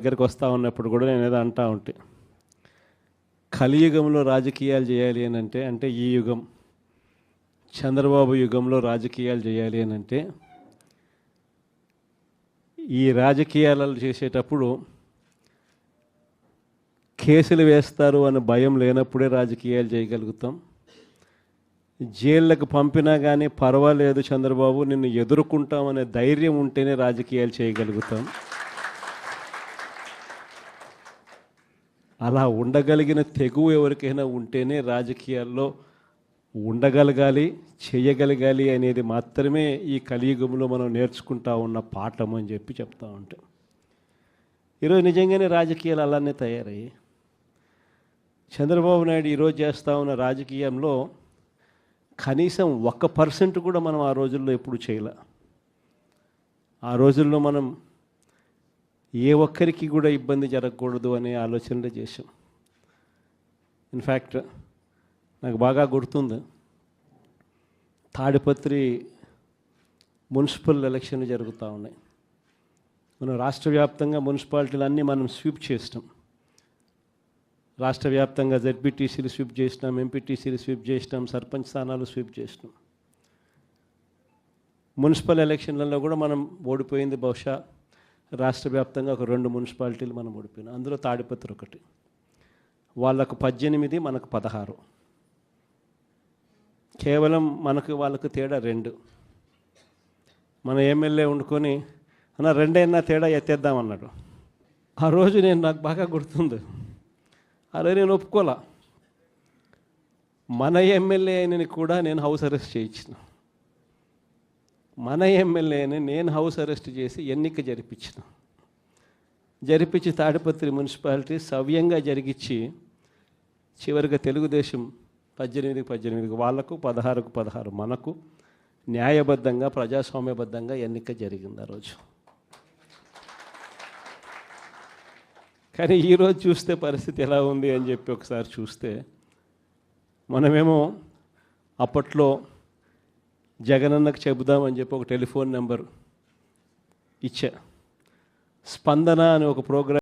దగ్గరికి వస్తూ ఉన్నప్పుడు కూడా నేను ఏదో అంటూ ఉంటే, కలియుగంలో రాజకీయాలు చేయాలి అని అంటే ఈ యుగం చంద్రబాబు యుగంలో రాజకీయాలు చేయాలి అని అంటే ఈ రాజకీయాలు చేసేటప్పుడు కేసులు వేస్తారు అనే భయం లేనప్పుడే రాజకీయాలు చేయగలుగుతాం. జైళ్ళకు పంపినా కానీ పర్వాలేదు చంద్రబాబు నిన్ను ఎదుర్కొంటామనే ధైర్యం ఉంటేనే రాజకీయాలు చేయగలుగుతాం. అలా ఉండగలిగిన తెగువ ఎవరికైనా ఉంటేనే రాజకీయాల్లో ఉండగలగాలి, చేయగలగాలి అనేది మాత్రమే ఈ కలియుగంలో మనం నేర్చుకుంటా ఉన్న పాఠం అని చెప్పి చెప్తా ఉంటాం. ఈరోజు నిజంగానే రాజకీయాలు అలానే తయారయ్యాయి. చంద్రబాబు నాయుడు ఈరోజు చేస్తూ ఉన్న రాజకీయంలో కనీసం 1% కూడా మనం ఆ రోజుల్లో ఎప్పుడు చేయలే. ఆ రోజుల్లో మనం ఏ ఒక్కరికి కూడా ఇబ్బంది జరగకూడదు అనే ఆలోచనలే చేశాం. ఇన్ఫ్యాక్ట్ నాకు బాగా గుర్తుంది, తాడిపత్రి మున్సిపల్ ఎలక్షన్లు జరుగుతూ ఉన్నాయి. మనం రాష్ట్ర వ్యాప్తంగా మున్సిపాలిటీలు అన్నీ మనం స్వీప్ చేసినాం. రాష్ట్ర వ్యాప్తంగా జెడ్పీటీసీలు స్వీప్ చేసినాం, ఎంపీటీసీలు స్వీప్ చేసినాం, సర్పంచ్ స్థానాలు స్వీప్ చేసినాం. మున్సిపల్ ఎలక్షన్లలో కూడా మనం ఓడిపోయింది బహుశా రాష్ట్ర వ్యాప్తంగా ఒక 2 మున్సిపాలిటీలు మనం ఓడిపోయినాం. అందులో తాడిపత్రి ఒకటి. వాళ్ళకు 18, మనకు 16. కేవలం వాళ్ళకు తేడా 2. మన ఎమ్మెల్యే వండుకొని అన్న 2 తేడా ఎత్తేద్దామన్నాడు. ఆ రోజు నాకు బాగా గుర్తుంది. అరే నేను ఒప్పుకోలా. మన ఎమ్మెల్యే అయినని కూడా నేను హౌస్ అరెస్ట్ చేయించిన. మన ఎమ్మెల్యేని నేను హౌస్ అరెస్ట్ చేసి ఎన్నిక జరిపించి తాడిపత్రి మున్సిపాలిటీ సవ్యంగా జరిగించి చివరిగా తెలుగుదేశం 18 వాళ్ళకు, 16 మనకు న్యాయబద్ధంగా ప్రజాస్వామ్యబద్ధంగా ఎన్నిక జరిగింది ఆ రోజు. కానీ ఈరోజు చూస్తే పరిస్థితి ఎలా ఉంది అని చెప్పి ఒకసారి చూస్తే, మనమేమో అప్పట్లో జగనన్నకు చెబుదామని చెప్పి ఒక టెలిఫోన్ నెంబర్ ఇచ్చా. స్పందన అనే ఒక ప్రోగ్రాం